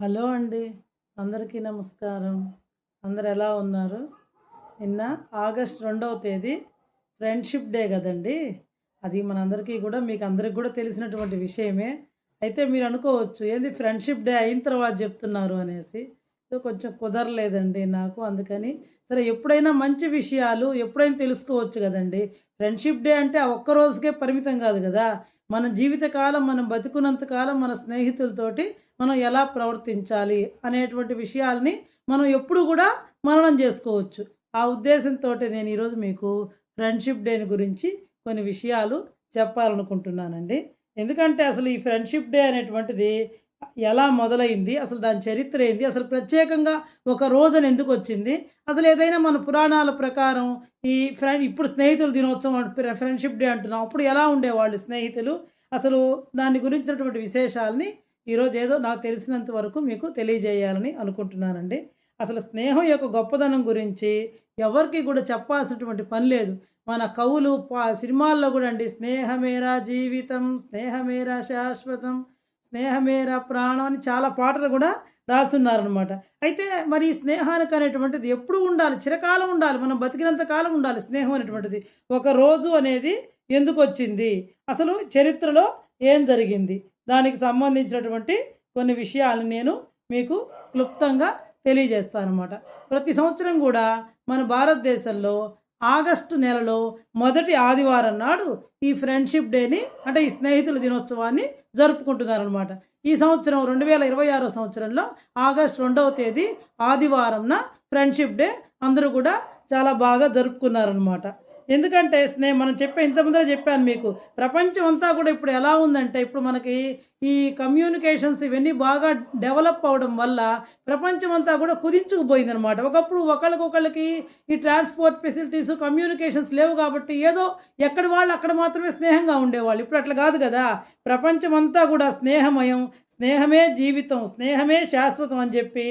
Hello అండి. అందరికీ నమస్కారం. అందరూ ఎలా ఉన్నారు? నిన్న ఆగస్ట్ 2వ తేదీ ఫ్రెండ్‌షిప్ డే గదండీ! అది మనందరికీ గూడా మీకందరికి గూడా తెలిసినటువంటి విషయమే. అయితే మీరనుకోవచ్చు ఏంది ఫ్రెండ్‌షిప్ డే అయిన తర్వాత జెప్తున్నారు అనేసి. కొంచెం కుదరలేదండి నాకు. అందుకని సరే ఎప్పుడైనా మంచి విషయాలు ఎప్పుడైనా తెలుసుకోవచ్చు గదండీ! ఫ్రెండ్‌షిప్ డే అంటే ఆ ఒక్క రోజుకే పరిమితం గాదు గదా! మన జీవితకాలం మనం బతికున్నంత కాలం మన స్నేహితులతోటి మనం ఎలా ప్రవర్తించాలి అనేటువంటి విషయాల్ని మనం ఎప్పుడు గూడా మననం జేసుకోవచ్చు. ఆ ఉద్దేశంతోటి నేను ఈరోజు మీకు ఫ్రెండ్‌షిప్ డేని గురించి కొన్ని విషయాలు చెప్పాలనుకుంటున్నానండి. ఎందుకంటే అసలు ఈ ఫ్రెండ్‌షిప్ డే అనేటువంటిది ఎలా మొదలైంది? అసలు దాని చరిత్ర ఏంది? అసలు ప్రత్యేకంగా ఒక రోజని ఎందుకొచ్చింది? అసలు ఏదైనా మన పురాణాల ప్రకారం ఈ ఇప్పుడు స్నేహితుల దినోత్సవం ఫ్రెండ్‌షిప్ డే అంటున్నాం. అప్పుడు ఎలా ఉండేవాళ్ళు స్నేహితులు? అసలు దాని గురించినటువంటి విశేషాల్ని ఈరోజు ఏదో నాకు తెలిసినంత వరకు మీకు తెలియజేయాలని అనుకుంటున్నానండి. అసలు స్నేహం యొక్క గొప్పదనం గురించి ఎవరికీ కూడా చెప్పాల్సినటువంటి పని లేదు. మన కవులు సినిమాల్లో గూడా అండి, స్నేహమేరా జీవితం, స్నేహమేరా శాశ్వతం, స్నేహమేరా ప్రాణం అని చాలా పాటలు గూడా రాసున్నారనమాట. అయితే మరి ఈ స్నేహానికి అనేటువంటిది ఎప్పుడూ ఉండాలి, చిరకాలం ఉండాలి. మనం బతికినంత కాలం ఉండాలి స్నేహం అనేటువంటిది. ఒక రోజు అనేది ఎందుకొచ్చింది? అసలు చరిత్రలో ఏం జరిగింది? దానికి సంబంధించినటువంటి కొన్ని విషయాలు నేను మీకు క్లుప్తంగా తెలియజేస్తానన్నమాట. ప్రతి సంవత్సరం గూడా మన భారతదేశంలో ఆగస్టు నెలలో మొదటి ఆదివారం నాడు ఈ ఫ్రెండ్‌షిప్ డేని అంటే ఈ స్నేహితుల దినోత్సవాన్ని జరుపుకుంటున్నారనమాట. ఈ సంవత్సరం 2026 సంవత్సరంలో ఆగస్టు 2వ తేదీ ఆదివారంన ఫ్రెండ్‌షిప్ డే అందరూ గూడా చాలా బాగా జరుపుకున్నారనమాట. ఎందుకంటే మనం ఇంతకుముందే చెప్పాను మీకు. ప్రపంచం అంతా కూడా ఇప్పుడు ఎలా ఉందంటే, ఇప్పుడు మనకి ఈ కమ్యూనికేషన్స్ ఇవన్నీ బాగా డెవలప్ అవ్వడం వల్ల ప్రపంచం అంతా కూడా కుదించుకుపోయిందనమాట. ఒకప్పుడు ఒకళ్ళకొకళ్ళకి ఈ ట్రాన్స్‌పోర్ట్ ఫెసిలిటీస్, కమ్యూనికేషన్స్ లేవు కాబట్టి ఏదో ఎక్కడి వాళ్ళు అక్కడ మాత్రమే స్నేహంగా ఉండేవాళ్ళు. ఇప్పుడు అట్లా కాదు కదా! ప్రపంచం అంతా కూడా స్నేహమయం, స్నేహమే జీవితం, స్నేహమే శాశ్వతం అని చెప్పి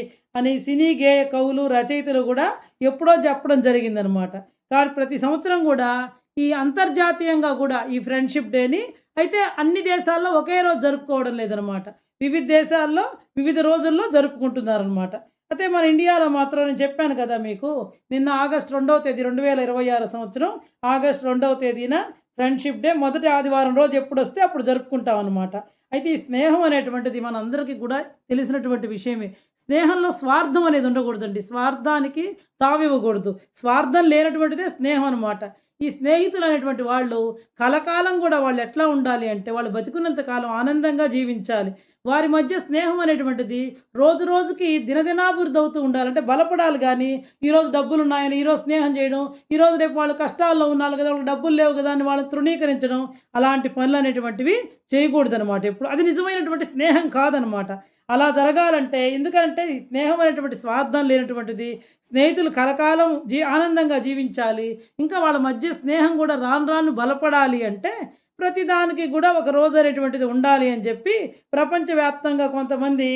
సినీ గేయ కవులు, రచయితలు కూడా ఎప్పుడో చెప్పడం జరిగిందనమాట. కానీ ప్రతి సంవత్సరం గూడా ఈ అంతర్జాతీయంగా గూడా ఈ ఫ్రెండ్‌షిప్ డేని అయితే అన్ని దేశాల్లో ఒకే రోజు జరుపుకోవడం లేదనమాట. వివిధ దేశాల్లో వివిధ రోజుల్లో జరుపుకుంటున్నారనమాట. అయితే మన ఇండియాలో మాత్రం నేను చెప్పాను కదా మీకు. నిన్న ఆగస్టు 2వ తేదీ 2026 సంవత్సరం ఆగస్టు 2వ తేదీన ఫ్రెండ్‌షిప్ డే మొదటి ఆదివారం రోజు ఎప్పుడొస్తే అప్పుడు జరుపుకుంటామనమాట. అయితే ఈ స్నేహం అనేటువంటిది మనందరికీ కూడా తెలిసినటువంటి విషయమే. స్నేహంలో స్వార్థం అనేది ఉండకూడదండి. స్వార్థానికి తావివ్వకూడదు. స్వార్థం లేనటువంటిదే స్నేహం అనమాట. ఈ స్నేహితులు అనేటువంటి వాళ్ళు కలకాలం గూడా వాళ్ళు ఎట్లా ఉండాలి అంటే, వాళ్ళు బతికున్నంత కాలం ఆనందంగా జీవించాలి. వారి మధ్య స్నేహం అనేటువంటిది రోజు రోజుకి దినదినాభివృద్ధి అవుతూ ఉండాలి. అంటే బలపడాలి గానీ, ఈరోజు డబ్బులున్నాయని ఈరోజు స్నేహం చేయడం, ఈరోజు రేపు వాళ్ళు కష్టాల్లో ఉన్నారు గదా! వాళ్ళకి డబ్బులు లేవు గదా! అని వాళ్ళని తృణీకరించడం, అలాంటి పనులనేటువంటివి చేయకూడదనమాట ఎప్పుడు. అది నిజమైనటువంటి స్నేహం కాదనమాట. అలా జరగాలంటే ఎందుకంటే ఈ స్నేహం అనేటువంటి స్వార్థం లేనటువంటిది. స్నేహితులు కలకాలం ఆనందంగా జీవించాలి. ఇంకా వాళ్ళ మధ్య స్నేహం గూడా రాను రాను బలపడాలి అంటే ప్రతిదానికి గూడా ఒక రోజు అనేటువంటిది ఉండాలి అని చెప్పి ప్రపంచవ్యాప్తంగా కొంతమంది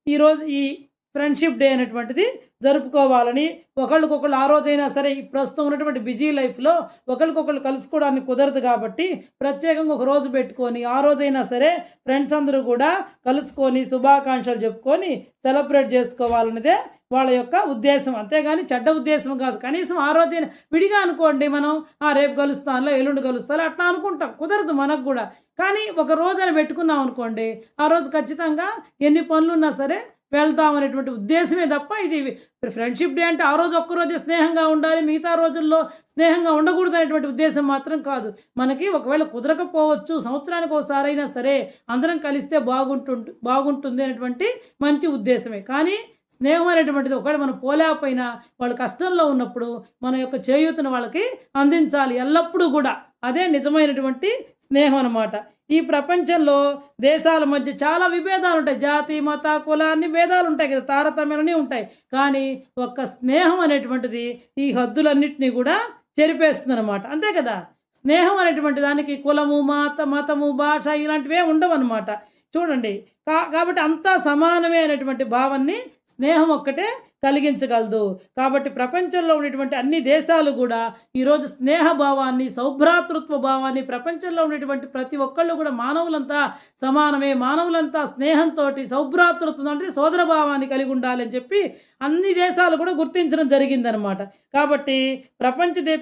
ఈరోజు ఈ ఫ్రెండ్‌షిప్ డే అనేటువంటిది జరుపుకోవాలని, ఒకళ్ళకొకళ్ళు ఆ రోజైనా సరే ఈ ప్రస్తుతం ఉన్నటువంటి బిజీ లైఫ్‌లో ఒకళ్ళకొకళ్ళు కలుసుకోవడానికి కుదరదు కాబట్టి ప్రత్యేకంగా ఒక రోజు పెట్టుకొని, ఆ రోజైనా సరే ఫ్రెండ్స్ అందరూ కూడా కలుసుకొని శుభాకాంక్షలు చెప్పుకొని సెలబ్రేట్ చేసుకోవాలన్నదే వాళ్ళ యొక్క ఉద్దేశం. అంతేగాని చెడ్డ ఉద్దేశం కాదు. కనీసం ఆ రోజైనా విడిగా అనుకోండి మనం, రేపు కలుస్తానులే, ఎల్లుండి కలుస్తానులే అట్లా అనుకుంటాం. కుదరదు మనకు గూడా. కానీ ఒక రోజని పెట్టుకున్నాం అనుకోండి, ఆ రోజు ఖచ్చితంగా ఎన్ని పనులున్నా సరే వెళ్తాం అనేటువంటి ఉద్దేశమే తప్ప ఇది ఫ్రెండ్‌షిప్ డే అంటే ఆ రోజు ఒక్కరోజే స్నేహంగా ఉండాలి, మిగతా రోజుల్లో స్నేహంగా ఉండకూడదు అనేటువంటి ఉద్దేశం మాత్రం కాదు. మనకి ఒకవేళ కుదరకపోవచ్చు, సంవత్సరానికి ఒకసారైనా సరే అందరం కలిస్తే బాగుంటుంది అనేటువంటి మంచి ఉద్దేశమే. కానీ స్నేహం అనేటువంటిది ఒకవేళ మనం పోలేకపోయినా వాళ్ళు కష్టంలో ఉన్నప్పుడు మన యొక్క చేయూతను వాళ్ళకి అందించాలి ఎల్లప్పుడూ గూడా. అదే నిజమైనటువంటి స్నేహం అనమాట. ఈ ప్రపంచంలో దేశాల మధ్య చాలా విభేదాలుంటాయి. జాతి, మత, కుల అన్ని భేదాలుంటాయి కదా! తారతమ్యాలన్నీ ఉంటాయి. కానీ ఒక్క స్నేహం అనేటువంటిది ఈ హద్దులన్నిటిని గూడా చెరిపేస్తుందనమాట. అంతే కదా! స్నేహం అనేటువంటి దానికి కులము, మతము, భాష ఇలాంటివేం ఉండవనమాట. చూడండి. కాబట్టి అంతా సమానమే అనేటువంటి భావనని స్నేహం ఒక్కటే కలిగించగలదు. కాబట్టి ప్రపంచంలో ఉన్నటువంటి అన్ని దేశాలు కూడా ఈరోజు స్నేహభావాన్ని, సౌభ్రాతృత్వ భావాన్ని, ప్రపంచంలో ఉన్నటువంటి ప్రతి ఒక్కళ్ళు కూడా మానవులంతా సమానమే, మానవులంతా స్నేహంతోటి సౌభ్రాతృత్వం అంటే సోదర భావాన్ని కలిగి ఉండాలని చెప్పి అన్ని దేశాలు కూడా గుర్తించడం జరిగిందనమాట. కాబట్టి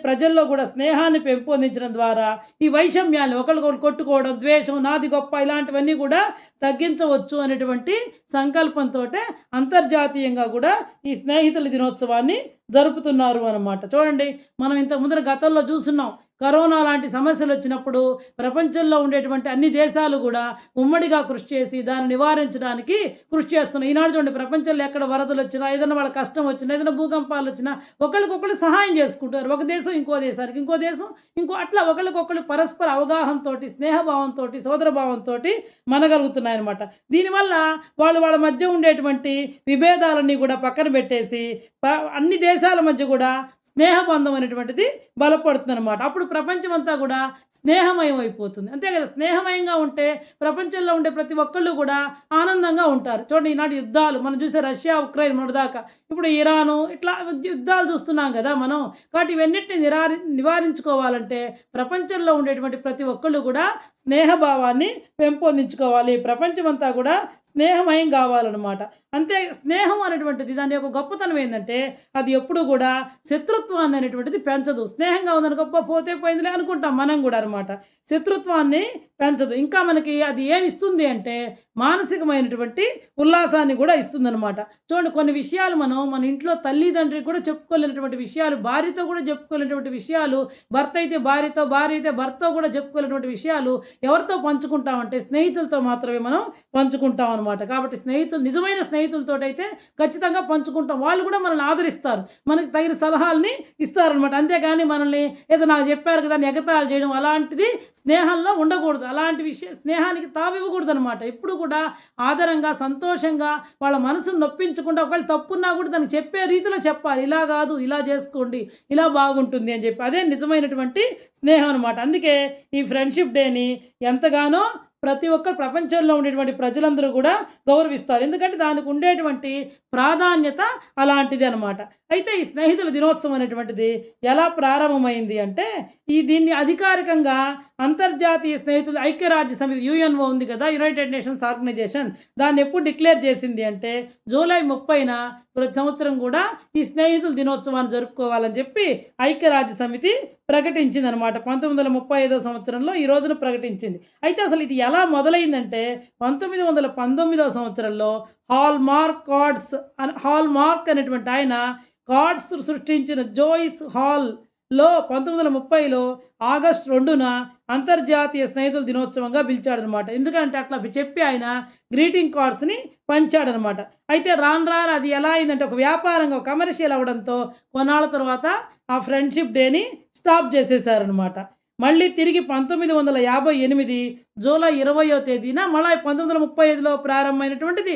ప్రజల్లో కూడా స్నేహాన్ని పెంపొందించడం ద్వారా ఈ వైషమ్యాలు ఒకరికొకరు కొట్టుకోవడం, ద్వేషం, నాది గొప్ప ఇలాంటివన్నీ కూడా తగ్గించవచ్చు అనేటువంటి సంకల్పంతోటే అంతర్జాతీయంగా కూడా ఈ స్నేహితుల దినోత్సవాన్ని జరుపుతున్నారు అన్నమాట. చూడండి, మనం ఇంత ముందర గతంలో చూస్తున్నాం. కరోనా లాంటి సమస్యలు వచ్చినప్పుడు ప్రపంచంలో ఉండేటువంటి అన్ని దేశాలు కూడా ఉమ్మడిగా కృషి చేసి దాన్ని నివారించడానికి కృషి చేస్తున్నాయి. ఈనాడు చూడండి, ప్రపంచంలో ఎక్కడ వరదలు వచ్చినా, ఏదైనా వాళ్ళ కష్టం వచ్చినా, ఏదైనా భూకంపాలు వచ్చినా ఒకళ్ళకొకళ్ళు సహాయం చేసుకుంటారు. ఒక దేశం ఇంకో దేశానికి, ఇంకో దేశం అట్లా ఒకళ్ళకొకళ్ళు పరస్పర అవగాహనతో, స్నేహభావంతో, సోదరభావంతో మనగలుగుతున్నాయన్నమాట. దీనివల్ల వాళ్ళ మధ్య ఉండేటువంటి విభేదాలన్నీ కూడా పక్కన పెట్టేసి అన్ని దేశాల మధ్య కూడా స్నేహబంధం అనేటువంటిది బలపడుతుందన్నమాట. అప్పుడు ప్రపంచం అంతా కూడా స్నేహమయం అయిపోతుంది. అంతే కదా, స్నేహమయంగా ఉంటే ప్రపంచంలో ఉండే ప్రతి ఒక్కళ్ళు కూడా ఆనందంగా ఉంటారు. చూడండి, ఈనాటి యుద్ధాలు మనం చూసే రష్యా, ఉక్రెయిన్ మొన్నదాకా, ఇప్పుడు ఇరాను, ఇట్లా యుద్ధాలు చూస్తున్నాం కదా మనం. కాబట్టి ఇవన్నిటిని నివారించుకోవాలంటే ప్రపంచంలో ఉండేటువంటి ప్రతి ఒక్కళ్ళు కూడా స్నేహభావాన్ని పెంపొందించుకోవాలి. ప్రపంచమంతా కూడా స్నేహమయం కావాలన్నమాట. అంతే, స్నేహం అనేటువంటిది దాని యొక్క గొప్పతనం ఏంటంటే అది ఎప్పుడు కూడా శత్రుత్వాన్ని అనేటువంటిది పెంచదు. స్నేహంగా ఉందని గొప్ప పోతే పోయిందిలే అనుకుంటాం మనం కూడా అనమాట. శత్రుత్వాన్ని పెంచదు. ఇంకా మనకి అది ఏమిస్తుంది అంటే మానసికమైనటువంటి ఉల్లాసాన్ని కూడా ఇస్తుందన్నమాట. చూడండి, కొన్ని విషయాలు మన ఇంట్లో తల్లిదండ్రికి కూడా చెప్పుకోలేనటువంటి విషయాలు, భార్యతో కూడా చెప్పుకోలేనటువంటి విషయాలు, భర్త అయితే భార్యతో, భార్య అయితే భర్తతో కూడా చెప్పుకోలేనటువంటి విషయాలు ఎవరితో పంచుకుంటామంటే స్నేహితులతో మాత్రమే మనం పంచుకుంటాం అనమాట. కాబట్టి నిజమైన స్నేహితులతో అయితే ఖచ్చితంగా పంచుకుంటాం. వాళ్ళు కూడా మనల్ని ఆదరిస్తారు, మనకి తగిన సలహాలని ఇస్తారనమాట. అంతేగాని మనల్ని ఏదో నాకు చెప్పారు కదా అని ఎగతాళి చేయడం అలాంటిది స్నేహంలో ఉండకూడదు. అలాంటి స్నేహానికి తావివ్వకూడదు అనమాట. ఎప్పుడు కూడా ఆదరంగా, సంతోషంగా, వాళ్ళ మనసును నొప్పించకుండా, ఒకవేళ తప్పున్నా కూడా దానికి చెప్పే రీతిలో చెప్పాలి. ఇలా కాదు, ఇలా చేసుకోండి, ఇలా బాగుంటుంది అని చెప్పి. అదే నిజమైనటువంటి స్నేహం అనమాట. అందుకే ఈ ఫ్రెండ్షిప్ డేని ఎంతగానో ప్రతి ఒక్క ప్రపంచంలో ఉండేటువంటి ప్రజలందరూ కూడా గౌరవిస్తారు. ఎందుకంటే దానికి ఉండేటువంటి ప్రాధాన్యత అలాంటిది అనమాట. అయితే ఈ స్నేహితుల దినోత్సవం అనేటువంటిది ఎలా ప్రారంభమైంది అంటే దీన్ని అధికారికంగా అంతర్జాతీయ స్నేహితుల ఐక్యరాజ్య సమితి యుఎన్ఓ ఉంది కదా, యునైటెడ్ నేషన్స్ ఆర్గనైజేషన్, దాన్ని ఎప్పుడు డిక్లేర్ చేసింది అంటే జూలై 30న ప్రతి సంవత్సరం కూడా ఈ స్నేహితుల దినోత్సవాన్ని జరుపుకోవాలని చెప్పి ఐక్యరాజ్య సమితి ప్రకటించింది అనమాట. 1935 సంవత్సరంలో ఈ రోజును ప్రకటించింది. అయితే అసలు ఇది ఎలా మొదలైందంటే 1919 సంవత్సరంలో హాల్మార్క్ అనేటువంటి ఆయన కార్డ్స్ సృష్టించిన జోయిస్ హాల్లో 1930లో ఆగస్టు 2న అంతర్జాతీయ స్నేహితుల దినోత్సవంగా పిలిచాడనమాట. ఎందుకంటే అట్లా చెప్పి ఆయన గ్రీటింగ్ కార్డ్స్ని పంచాడనమాట. అయితే రాను అది ఎలా అయిందంటే ఒక వ్యాపారంగా, కమర్షియల్ అవ్వడంతో కొన్నాళ్ళ తర్వాత ఆ ఫ్రెండ్షిప్ డేని స్టాప్ చేసేసారనమాట. మళ్ళీ తిరిగి 1958 జూలై 20వ తేదీన మళ్ళీ 1935లో ప్రారంభమైనటువంటిది.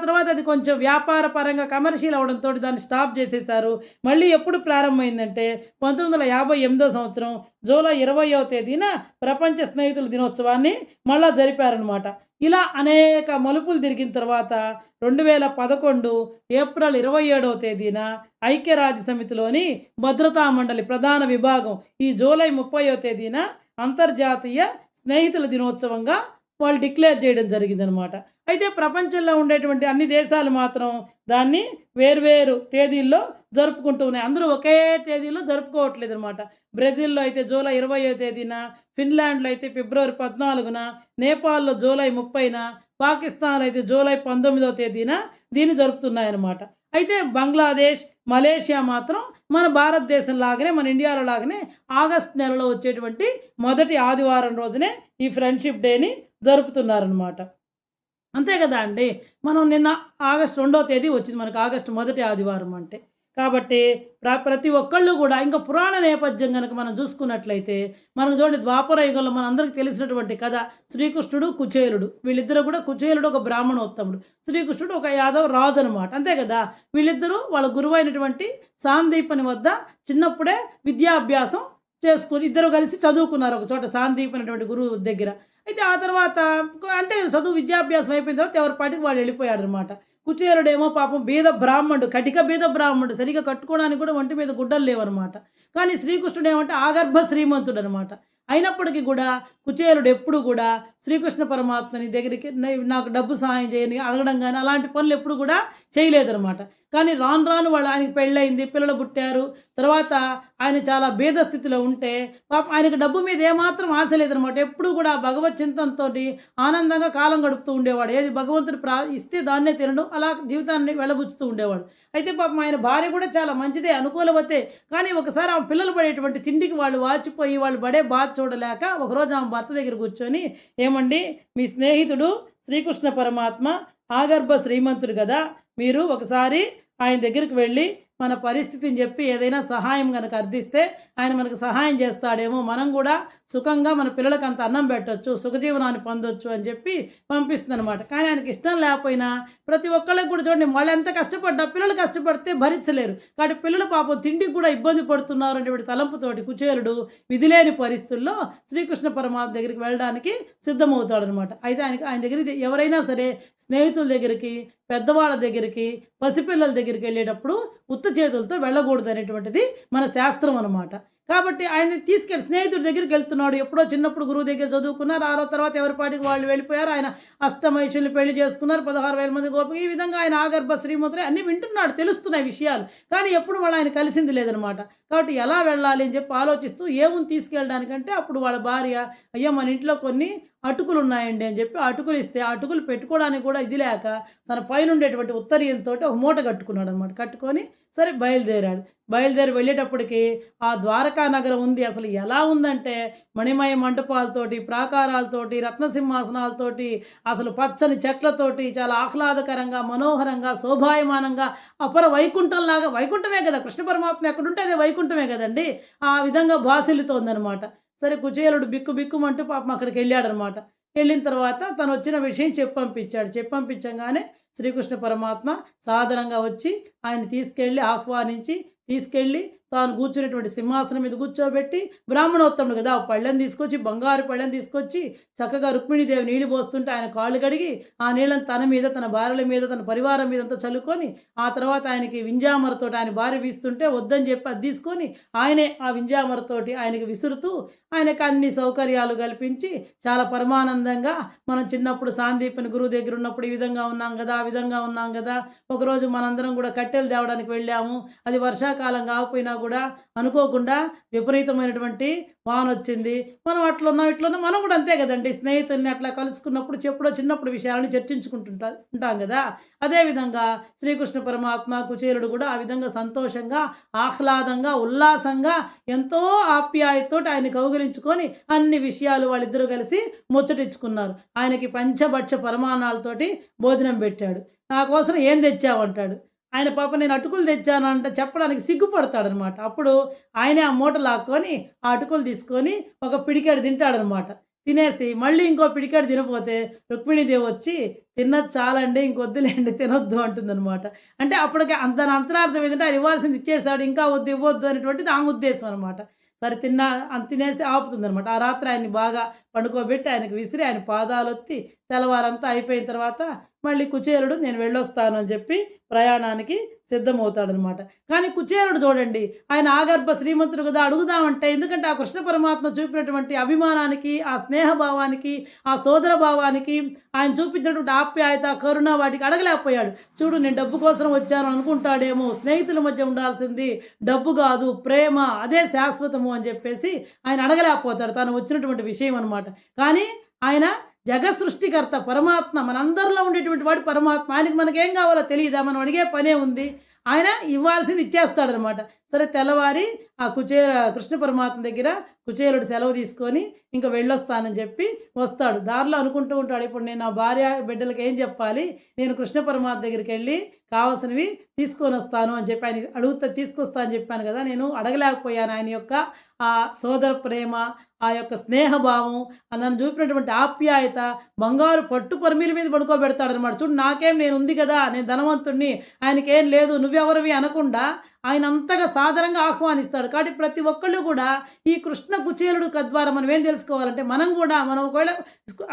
తర్వాత అది కొంచెం వ్యాపార పరంగా కమర్షియల్ అవడంతో దాన్ని స్టాప్ చేసేశారు. మళ్ళీ ఎప్పుడు ప్రారంభమైందంటే 1958 సంవత్సరం జూలై 20వ తేదీన ప్రపంచ స్నేహితుల దినోత్సవాన్ని మళ్ళా జరిపారనమాట. ఇలా అనేక మలుపులు తిరిగిన తర్వాత 2011 ఏప్రిల్ 27వ తేదీన ఐక్యరాజ్య సమితిలోని భద్రతా మండలి ప్రధాన విభాగం ఈ జూలై 30వ తేదీన అంతర్జాతీయ స్నేహితుల దినోత్సవంగా వాళ్ళు డిక్లేర్ చేయడం జరిగిందనమాట. అయితే ప్రపంచంలో ఉండేటువంటి అన్ని దేశాలు మాత్రం దాన్ని వేర్వేరు తేదీల్లో జరుపుకుంటూ ఉన్నాయి. అందరూ ఒకే తేదీలో జరుపుకోవట్లేదు అనమాట. బ్రెజిల్లో అయితే జూలై 20వ తేదీన, ఫిన్లాండ్లో అయితే ఫిబ్రవరి 14న, నేపాల్లో జూలై 30న, పాకిస్తాన్లో అయితే జూలై 19వ తేదీన దీన్ని జరుపుతున్నాయన్నమాట. అయితే బంగ్లాదేశ్, మలేషియా మాత్రం మన భారతదేశం లాగానే, మన ఇండియాలో లాగానే ఆగస్టు నెలలో వచ్చేటువంటి మొదటి ఆదివారం రోజునే ఈ ఫ్రెండ్షిప్ డేని జరుపుతున్నారనమాట. అంతే కదా అండి, మనం నిన్న ఆగస్టు 2వ తేదీ వచ్చింది మనకు ఆగస్టు మొదటి ఆదివారం అంటే. కాబట్టి ప్రతి ఒక్కళ్ళు కూడా ఇంకా పురాణ నేపథ్యం కనుక మనం చూసుకున్నట్లయితే మనం చూడండి, ద్వాపర యుగంలో మన అందరికీ తెలిసినటువంటి కథ శ్రీకృష్ణుడు, కుచేలుడు. వీళ్ళిద్దరూ కూడా, కుచేలుడు ఒక బ్రాహ్మణోత్తముడు, శ్రీకృష్ణుడు ఒక యాదవ రాజు అనమాట. అంతే కదా, వీళ్ళిద్దరూ వాళ్ళ గురువు అయినటువంటి సాందీపని వద్ద చిన్నప్పుడే విద్యాభ్యాసం చేసుకుని ఇద్దరు కలిసి చదువుకున్నారు ఒక చోట, సాందీప్ అనేటువంటి గురువు దగ్గర. అయితే ఆ తర్వాత అంతే చదువు విద్యాభ్యాసం అయిపోయిన తర్వాత ఎవరి పాటికి వాళ్ళు వెళ్ళిపోయాడు అనమాట. కుచేలుడేమో పాపం బీద బ్రాహ్మణుడు, కటిక బీద బ్రాహ్మణుడు, సరిగ్గా కట్టుకోవడానికి కూడా ఒంటి మీద గుడ్డలు లేవనమాట. కానీ శ్రీకృష్ణుడు ఏమంటే ఆగర్భ శ్రీమంతుడు అనమాట. అయినప్పటికీ కూడా కుచేలుడు ఎప్పుడు కూడా శ్రీకృష్ణ పరమాత్మని దగ్గరికి నాకు డబ్బు సహాయం చేయని అడగడం కానీ అలాంటి పనులు ఎప్పుడు కూడా చేయలేదనమాట. కానీ రాను రాను వాళ్ళు ఆయనకి పెళ్ళయింది, పిల్లలు పుట్టారు. తర్వాత ఆయన చాలా బీద స్థితిలో ఉంటే పాపం ఆయనకు డబ్బు మీద ఏమాత్రం ఆశ లేదనమాట. ఎప్పుడు కూడా భగవత్ చింతనతో ఆనందంగా కాలం గడుపుతూ ఉండేవాడు. ఏది భగవంతుడు ఇస్తే దాన్నే తినడం, అలా జీవితాన్ని వెళ్ళబుచ్చుతూ ఉండేవాడు. అయితే పాపం ఆయన భార్య కూడా చాలా మంచిదే, అనుకూలవతే. కానీ ఒకసారి ఆమె పిల్లలు పడేటువంటి తిండికి వాళ్ళు వాచిపోయి వాళ్ళు పడే బాధ చూడలేక ఒకరోజు ఆమె భర్త దగ్గర కూర్చొని, ఏమండి మీ స్నేహితుడు శ్రీకృష్ణ పరమాత్మ ఆగర్భ శ్రీమంతుడు కదా, మీరు ఒకసారి ఆయన దగ్గరికి వెళ్ళి మన పరిస్థితిని చెప్పి ఏదైనా సహాయం కనుక అర్థిస్తే ఆయన మనకు సహాయం చేస్తాడేమో, మనం కూడా సుఖంగా మన పిల్లలకు అంత అన్నం పెట్టవచ్చు, సుఖజీవనాన్ని పొందొచ్చు అని చెప్పి పంపిస్తుంది అనమాట. కానీ ఆయనకి ఇష్టం లేకపోయినా ప్రతి ఒక్కళ్ళకి కూడా చూడండి, వాళ్ళు ఎంత కష్టపడ్డా పిల్లలు కష్టపడితే భరించలేరు. కాబట్టి పిల్లలు పాపం తిండికి కూడా ఇబ్బంది పడుతున్నారు అనేటువంటి తలంపుతోటి కుచేలుడు విధిలేని పరిస్థితుల్లో శ్రీకృష్ణ పరమాత్మ దగ్గరికి వెళ్ళడానికి సిద్ధమవుతాడనమాట. అయితే ఆయన దగ్గరికి ఎవరైనా సరే స్నేహితుల దగ్గరికి, పెద్దవాళ్ళ దగ్గరికి, పసిపిల్లల దగ్గరికి వెళ్ళేటప్పుడు ఉత్త చేతులతో వెళ్ళకూడదు అనేటువంటిది మన శాస్త్రం అనమాట. కాబట్టి ఆయన తీసుకెళ్ళి స్నేహితుడి దగ్గరికి వెళ్తున్నాడు. ఎప్పుడో చిన్నప్పుడు గురువు దగ్గర చదువుకున్నారు, ఆరో తర్వాత ఎవరి పాటికి వాళ్ళు వెళ్ళిపోయారు. ఆయన అష్టమైషుల్ని పెళ్లి చేసుకున్నారు, 16,000 మంది గోపిక, ఈ విధంగా ఆయన ఆగర్భ శ్రీమంతుడే అన్నీ వింటున్నాడు, తెలుస్తున్నాయి విషయాలు. కానీ ఎప్పుడు వాళ్ళు ఆయన కలిసింది లేదనమాట. కాబట్టి ఎలా వెళ్ళాలి అని చెప్పి ఆలోచిస్తూ ఏముంది తీసుకెళ్ళడానికంటే అప్పుడు వాళ్ళ భార్య, అయ్యో మన ఇంట్లో కొన్ని అటుకులు ఉన్నాయండి అని చెప్పి అటుకులు ఇస్తే ఆ అటుకులు పెట్టుకోవడానికి కూడా ఇది లేక తన పైన ఉండేటువంటి ఉత్తరీయంతో ఒక మూట కట్టుకున్నాడు అనమాట. కట్టుకొని సరే బయలుదేరి వెళ్ళేటప్పటికి ఆ ద్వారకా నగరం ఉంది. అసలు ఎలా ఉందంటే మణిమయ మంటపాలతోటి, ప్రాకారాలతోటి, రత్నసింహాసనాలతోటి, అసలు పచ్చని చెట్లతోటి చాలా ఆహ్లాదకరంగా, మనోహరంగా, శోభాయమానంగా, అపర వైకుంఠంలాగా, వైకుంఠమే కదా కృష్ణ పరమాత్మ ఎక్కడుంటే అదే వైకుంఠమే కదండి, ఆ విధంగా భాసిల్లుతోందనమాట. సరే కుచేలుడు బిక్కుమంటూ పాపం అక్కడికి వెళ్ళాడనమాట. వెళ్ళిన తర్వాత తను వచ్చిన విషయం చెప్పంపించగానే శ్రీకృష్ణ పరమాత్మ సాదరంగా వచ్చి ఆయన తీసుకెళ్ళి తాను కూర్చునేటువంటి సింహాసనం మీద కూర్చోబెట్టి, బ్రాహ్మణోత్తముడు కదా, పళ్ళెం తీసుకొచ్చి, బంగారు పళ్ళెం తీసుకొచ్చి చక్కగా రుక్మిణీదేవి నీళ్లు పోస్తుంటే ఆయన కాళ్ళు కడిగి ఆ నీళ్ళని తన మీద, తన భార్యల మీద, తన పరివారం మీదంతా చల్లుకొని, ఆ తర్వాత ఆయనకి వింజామరతోటి ఆయన భార్య వీస్తుంటే వద్దని చెప్పి అది తీసుకొని ఆయనే ఆ వింజామరతోటి ఆయనకి విసురుతూ ఆయనకు అన్ని సౌకర్యాలు కల్పించి చాలా పరమానందంగా, మనం చిన్నప్పుడు సాందీపని గురువు దగ్గర ఉన్నప్పుడు ఈ విధంగా ఉన్నాం కదా, ఆ విధంగా ఉన్నాం కదా, ఒకరోజు మనందరం కూడా కట్టెలు తేవడానికి వెళ్ళాము, అది వర్షాకాలం కాకపోయినా కూడా అనుకోకుండా విపరీతమైనటువంటి వాన వచ్చింది, మనం ఇట్లున్నాం మనం కూడా అంతే కదండి, స్నేహితుల్ని అట్లా కలుసుకున్నప్పుడు చిన్నప్పుడు విషయాలను ఉంటాం కదా. అదేవిధంగా శ్రీకృష్ణ పరమాత్మ కుచేలుడు కూడా ఆ విధంగా సంతోషంగా, ఆహ్లాదంగా, ఉల్లాసంగా, ఎంతో ఆప్యాయతతో ఆయన కౌగిలించుకొని అన్ని విషయాలు వాళ్ళిద్దరూ కలిసి ముచ్చటించుకున్నారు. ఆయనకి పంచభక్ష పరమాణాలతోటి భోజనం పెట్టాడు. నా కోసం ఏం తెచ్చావంటాడు. ఆయన పాప నేను అటుకులు తెచ్చానంట చెప్పడానికి సిగ్గుపడతాడనమాట. అప్పుడు ఆయనే ఆ మూట లాక్కొని ఆ అటుకులు తీసుకొని ఒక పిడికాడు తింటాడనమాట. తినేసి మళ్ళీ ఇంకో పిడికాడు తినపోతే రుక్మిణీదేవి వచ్చి, తిన్నది చాలండి ఇంకొద్దులేండి తినొద్దు అంటుందన్నమాట. అంటే అప్పటికి దాని అంతరార్థం ఏంటంటే ఆయన ఇవ్వాల్సింది ఇచ్చేసాడు, ఇంకా ఇవ్వద్దు అనేటువంటిది ఆమె ఉద్దేశం అనమాట. సరే తినేసి ఆపుతుందనమాట. ఆ రాత్రి ఆయన్ని బాగా పండుకోబెట్టి ఆయనకు విసిరి ఆయన పాదాలొత్తి తెల్లవారంతా అయిపోయిన తర్వాత మళ్ళీ కుచేలుడు నేను వెళ్ళొస్తాను అని చెప్పి ప్రయాణానికి సిద్ధమవుతాడనమాట. కానీ కుచేలుడు చూడండి, ఆయన ఆగర్భ శ్రీమంతుడు కదా, అడుగుదామంటే ఎందుకంటే ఆ కృష్ణ పరమాత్మ చూపినటువంటి అభిమానానికి, ఆ స్నేహభావానికి, ఆ సోదర భావానికి, ఆయన చూపించినటువంటి ఆప్యాయత, కరుణ వాటికి అడగలేకపోయాడు. చూడు నేను డబ్బు కోసం వచ్చాను అనుకుంటాడేమో, స్నేహితుల మధ్య ఉండాల్సింది డబ్బు కాదు ప్రేమ, అదే శాశ్వతము అని చెప్పేసి ఆయన అడగలేకపోతాడు తను వచ్చినటువంటి విషయం అనమాట. కానీ ఆయన జగత్ సృష్టికర్త పరమాత్మ, మనందరిలో ఉండేటువంటి వాడు పరమాత్మ, ఆయనకి మనకేం కావాలో తెలియదా, మనం అడిగే పనే ఉంది, ఆయన ఇవ్వాల్సింది ఇచ్చేస్తాడనమాట. సరే తెల్లవారి ఆ కృష్ణ పరమాత్మ దగ్గర కుచేలుడు సెలవు తీసుకొని ఇంకా వెళ్ళొస్తానని చెప్పి వస్తాడు. దారిలో అనుకుంటూ ఉంటాడు, ఇప్పుడు నేను నా భార్య బిడ్డలకి ఏం చెప్పాలి, నేను కృష్ణ పరమాత్మ దగ్గరికి వెళ్ళి కావాల్సినవి తీసుకొని వస్తాను అని చెప్పి ఆయన తీసుకొస్తా అని చెప్పాను కదా, నేను అడగలేకపోయాను. ఆయన యొక్క ఆ సోదర ప్రేమ, ఆ యొక్క స్నేహభావం, నన్ను చూపినటువంటి ఆప్యాయత, బంగారు పట్టు పరిమిల మీద పడుకోబెడతాడనమాట. చూడు నాకేం నేను ఉంది కదా, నేను ధనవంతుడిని, ఆయనకేం లేదు, నువ్వెవరివి అనకుండా ఆయన అంతగా సాదరంగా ఆహ్వానిస్తాడు. కాబట్టి ప్రతి ఒక్కళ్ళు కూడా ఈ కృష్ణ కుచేలుడు ద్వారా మనం ఏం తెలుసుకోవాలంటే, మనం ఒకవేళ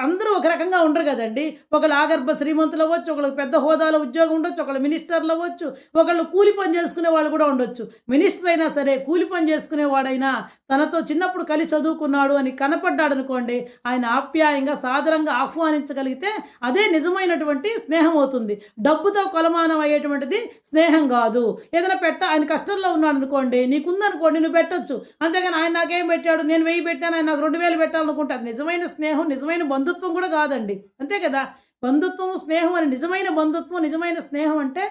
అందరూ ఒక రకంగా ఉండరు కదండి. ఒకళ్ళు ఆగర్భ శ్రీమంతులు అవ్వచ్చు, ఒకళ్ళకి పెద్ద హోదాలో ఉద్యోగం ఉండొచ్చు, ఒకళ్ళు మినిస్టర్లు అవ్వచ్చు, ఒకళ్ళు కూలి పని చేసుకునే వాళ్ళు కూడా ఉండొచ్చు. మినిస్టర్ అయినా సరే, కూలి పని చేసుకునేవాడైనా తనతో చిన్నప్పుడు కలిసి చదువుకున్నాడు అని కనపడ్డాడు అనుకోండి, ఆయన ఆప్యాయంగా సాదరంగా ఆహ్వానించగలిగితే అదే నిజమైనటువంటి స్నేహం అవుతుంది. డబ్బుతో కొలమానం అయ్యేటువంటిది స్నేహం కాదు. ఏదైనా ఆయన కష్టంలో ఉన్నాడు అనుకోండి, నీకుందనుకోండి, నువ్వు పెట్టొచ్చు. అంతేగాని ఆయన నాకేం పెట్టాడు, నేను 1000 పెట్టాను, ఆయన నాకు 2000 పెట్టాలనుకుంటే అది నిజమైన స్నేహం, నిజమైన బంధుత్వం కూడా కాదండి. అంతే కదా. బంధుత్వం, స్నేహం అని నిజమైన బంధుత్వం, నిజమైన స్నేహం అంటే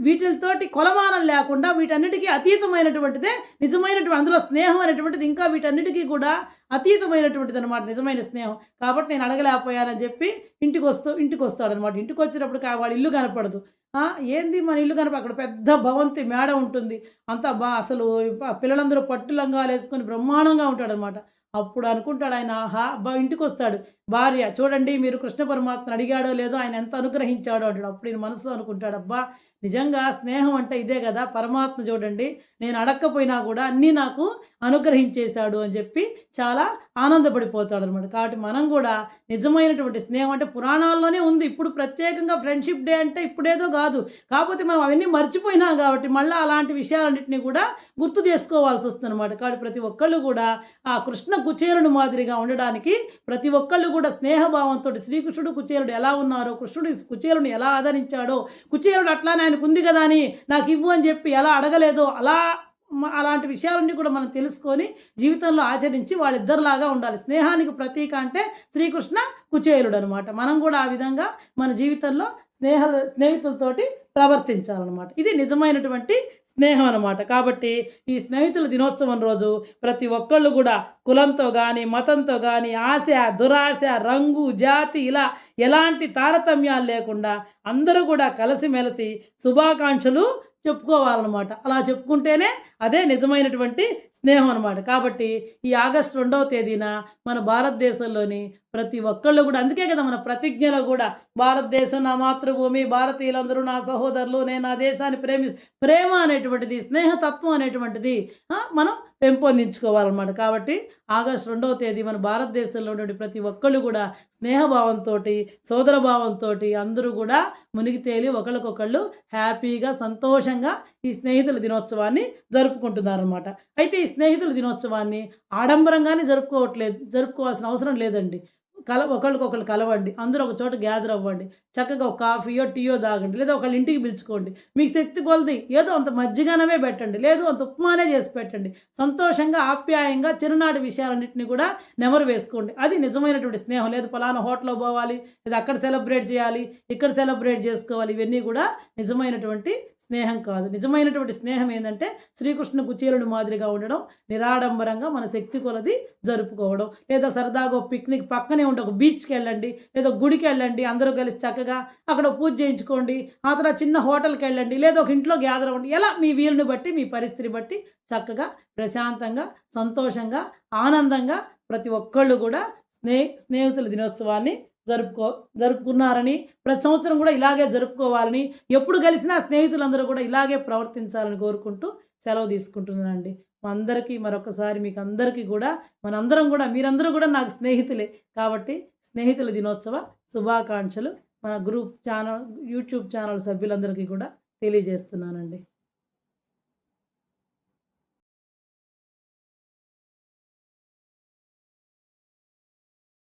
వీటితోటి కొలమానం లేకుండా వీటన్నిటికీ అతీతమైనటువంటిదే నిజమైనటువంటి, అందులో స్నేహం అనేటువంటిది ఇంకా వీటన్నిటికీ కూడా అతీతమైనటువంటిది అనమాట నిజమైన స్నేహం. కాబట్టి నేను అడగలేకపోయానని చెప్పి ఇంటికి వస్తాడనమాట. ఇంటికి వచ్చినప్పుడు వాళ్ళ ఇల్లు కనపడదు. ఏంది మన ఇల్లు కనపడ, అక్కడ పెద్ద భవంతి మేడ ఉంటుంది. అంతా అసలు పిల్లలందరూ పట్టు లంగాలు వేసుకొని బ్రహ్మాండంగా ఉంటాడనమాట. అప్పుడు అనుకుంటాడు ఆయన, ఆహా ఇంటికొస్తాడు. భార్య, చూడండి మీరు కృష్ణ పరమాత్మను అడిగాడో లేదో, ఆయన ఎంత అనుగ్రహించాడో అంటాడు. అప్పుడు ఈయన మనసులో అనుకుంటాడు, అబ్బా నిజంగా స్నేహం అంటే ఇదే కదా, పరమాత్మ చూడండి నేను అడక్కపోయినా కూడా అన్నీ నాకు అనుగ్రహించేశాడు అని చెప్పి చాలా ఆనందపడిపోతాడు అనమాట. కాబట్టి మనం కూడా నిజమైనటువంటి స్నేహం అంటే పురాణాల్లోనే ఉంది. ఇప్పుడు ప్రత్యేకంగా ఫ్రెండ్షిప్ డే అంటే ఇప్పుడేదో కాదు. కాకపోతే మనం అవన్నీ మర్చిపోయినాం కాబట్టి మళ్ళీ అలాంటి విషయాలన్నింటినీ కూడా గుర్తు చేసుకోవాల్సి వస్తుంది అనమాట. కాబట్టి ప్రతి ఒక్కళ్ళు కూడా ఆ కృష్ణ కుచేలుడు మాదిరిగా ఉండడానికి ప్రతి ఒక్కళ్ళు కూడా స్నేహభావంతో, శ్రీకృష్ణుడు కుచేలుడు ఎలా ఉన్నారో, కృష్ణుడు కుచేలుని ఎలా ఆదరించాడో, కుచేలుడు అట్లానే ఆయనకు ఉంది కదా అని నాకు ఇవ్వు అని చెప్పి ఎలా అడగలేదో, అలాంటి విషయాలన్నీ కూడా మనం తెలుసుకొని జీవితంలో ఆచరించి వాళ్ళిద్దరిలాగా ఉండాలి. స్నేహానికి ప్రతీక అంటే శ్రీకృష్ణ కుచేలుడు అనమాట. మనం కూడా ఆ విధంగా మన జీవితంలో స్నేహితులతోటి ప్రవర్తించాలన్నమాట. ఇది నిజమైనటువంటి స్నేహం అనమాట. కాబట్టి ఈ స్నేహితుల దినోత్సవం రోజు ప్రతి ఒక్కళ్ళు కూడా కులంతో కానీ, మతంతో కానీ, ఆశ, దురాశ, రంగు, జాతి ఇలా ఎలాంటి తారతమ్యాలు లేకుండా అందరూ కూడా కలిసిమెలిసి శుభాకాంక్షలు చెప్పుకోవాలన్నమాట. అలా చెప్పుకుంటేనే అదే నిజమైనటువంటి స్నేహం అనమాట. కాబట్టి ఈ ఆగస్టు 2వ తేదీన మన భారతదేశంలోని ప్రతి ఒక్కళ్ళు కూడా, అందుకే కదా మన ప్రతిజ్ఞలో కూడా భారతదేశం నా మాతృభూమి, భారతీయులందరూ నా సహోదరులు, నేను నా దేశాన్ని ప్రేమ అనేటువంటిది, స్నేహతత్వం అనేటువంటిది మనం పెంపొందించుకోవాలన్నమాట. కాబట్టి ఆగస్టు 2వ తేదీ మన భారతదేశంలో ఉండే ప్రతి ఒక్కళ్ళు కూడా స్నేహభావంతో, సోదరభావంతో అందరూ కూడా మునిగి తేలి ఒకళ్ళకొకళ్ళు హ్యాపీగా, సంతోషంగా ఈ స్నేహితుల దినోత్సవాన్ని జరుపుకుంటున్నారన్నమాట. అయితే ఈ స్నేహితుల దినోత్సవాన్ని ఆడంబరంగానే జరుపుకోవాల్సిన అవసరం లేదండి. ఒకళ్ళకొకళ్ళు కలవండి, అందరూ ఒక చోట గ్యాదర్ అవ్వండి, చక్కగా ఒక కాఫీయో టీయో తాగండి, లేదా ఒకళ్ళ ఇంటికి పిలుచుకోండి. మీకు శక్తి కొలది ఏదో అంత మజ్జిగనమే పెట్టండి, లేదు అంత ఉప్మానే చేసి పెట్టండి. సంతోషంగా, ఆప్యాయంగా చిరునాటి విషయాలన్నింటినీ కూడా నెమరు వేసుకోండి. అది నిజమైనటువంటి స్నేహం. లేదు పలానా హోటల్లో పోవాలి, లేదా అక్కడ సెలబ్రేట్ చేయాలి, ఇక్కడ సెలబ్రేట్ చేసుకోవాలి, ఇవన్నీ కూడా నిజమైనటువంటి స్నేహం కాదు. నిజమైనటువంటి స్నేహం ఏంటంటే శ్రీకృష్ణ కుచేలుడు మాదిరిగా ఉండడం, నిరాడంబరంగా మన శక్తి కొలది జరుపుకోవడం, లేదా సరదాగా పిక్నిక్ పక్కనే ఉంటే ఒక బీచ్కి వెళ్ళండి, లేదా గుడికి వెళ్ళండి, అందరూ కలిసి చక్కగా అక్కడ పూజ చేయించుకోండి, ఆ తర్వాత చిన్న హోటల్కి వెళ్ళండి, లేదా ఒక ఇంట్లో గ్యాదర్ అవ్వండి. ఎలా మీ వీలుని బట్టి, మీ పరిస్థితిని బట్టి చక్కగా ప్రశాంతంగా, సంతోషంగా, ఆనందంగా ప్రతి ఒక్కళ్ళు కూడా స్నేహితుల దినోత్సవాన్ని జరుపుకున్నారని, ప్రతి సంవత్సరం కూడా ఇలాగే జరుపుకోవాలని, ఎప్పుడు కలిసినా స్నేహితులందరూ కూడా ఇలాగే ప్రవర్తించాలని కోరుకుంటూ సెలవు తీసుకుంటున్నానండి. అందరికీ మరొకసారి మీకు అందరికీ కూడా మీరందరూ కూడా నాకు స్నేహితులే. కాబట్టి స్నేహితుల దినోత్సవ శుభాకాంక్షలు మన యూట్యూబ్ ఛానల్ సభ్యులందరికీ కూడా తెలియజేస్తున్నానండి.